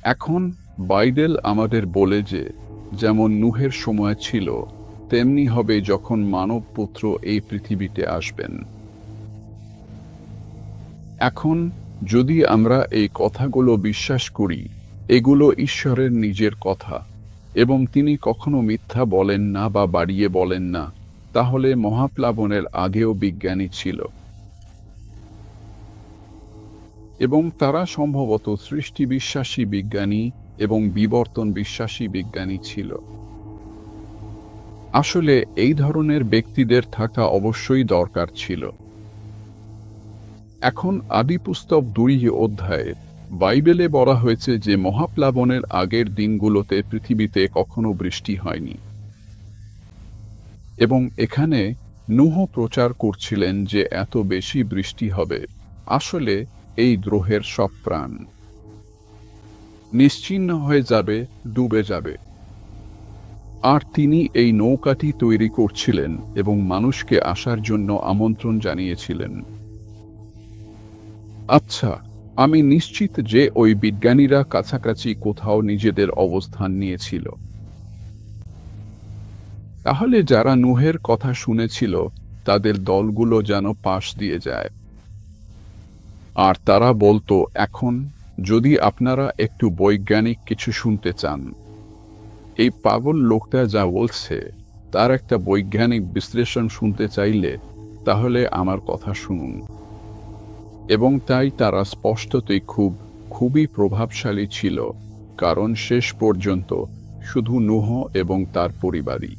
এখন বাইবেল আমাদের বলে যে যেমন নূহের সময় ছিল তেমনি হবে যখন মানব পুত্র এই পৃথিবীতে আসবেন। এখন যদি আমরা এই কথাগুলো বিশ্বাস করি, এগুলো ঈশ্বরের নিজের কথা এবং তিনি কখনো মিথ্যা বলেন না বা বাড়িয়ে বলেন না, তাহলে মহাপ্লাবনের আগেও বিজ্ঞানী ছিল এবং তারা সম্ভবত সৃষ্টি বিশ্বাসী বিজ্ঞানী এবং বিবর্তন বিশ্বাসী বিজ্ঞানী ছিল। আসলে এই ধরনের ব্যক্তিদের থাকা অবশ্যই দরকার ছিল। এখন আদিপুস্তক ২ অধ্যায়ে বাইবেলে বলা হয়েছে যে মহাপ্লাবনের আগের দিনগুলোতে পৃথিবীতে কখনো বৃষ্টি হয়নি এবং এখানে নূহ প্রচার করছিলেন যে এত বেশি বৃষ্টি হবে, আসলে এই গ্রহের সব প্রাণ নিশ্চিহ্ন হয়ে যাবে, ডুবে যাবে। আর তিনি এই নৌকাটি তৈরি করছিলেন এবং মানুষকে আসার জন্য আমন্ত্রণ জানিয়েছিলেন। আচ্ছা, আমি নিশ্চিত যে ওই বিজ্ঞানীরা কাছাকাছি কোথাও নিজেদের অবস্থান নিয়েছিল। তাহলে যারা নূহের কথা শুনেছিল তাদের দলগুলো যেন পাশ দিয়ে যায়। আর তারা বলতো, এখন যদি আপনারা একটু বৈজ্ঞানিক কিছু শুনতে চান, এই পাগল লোকটা যা বলছে তার একটা বৈজ্ঞানিক বিশ্লেষণ শুনতে চাইলে তাহলে আমার কথা শুনুন। এবং তাই তারা স্পষ্টতই খুবই প্রভাবশালী ছিল, কারণ শেষ পর্যন্ত শুধু নূহ এবং তার পরিবারই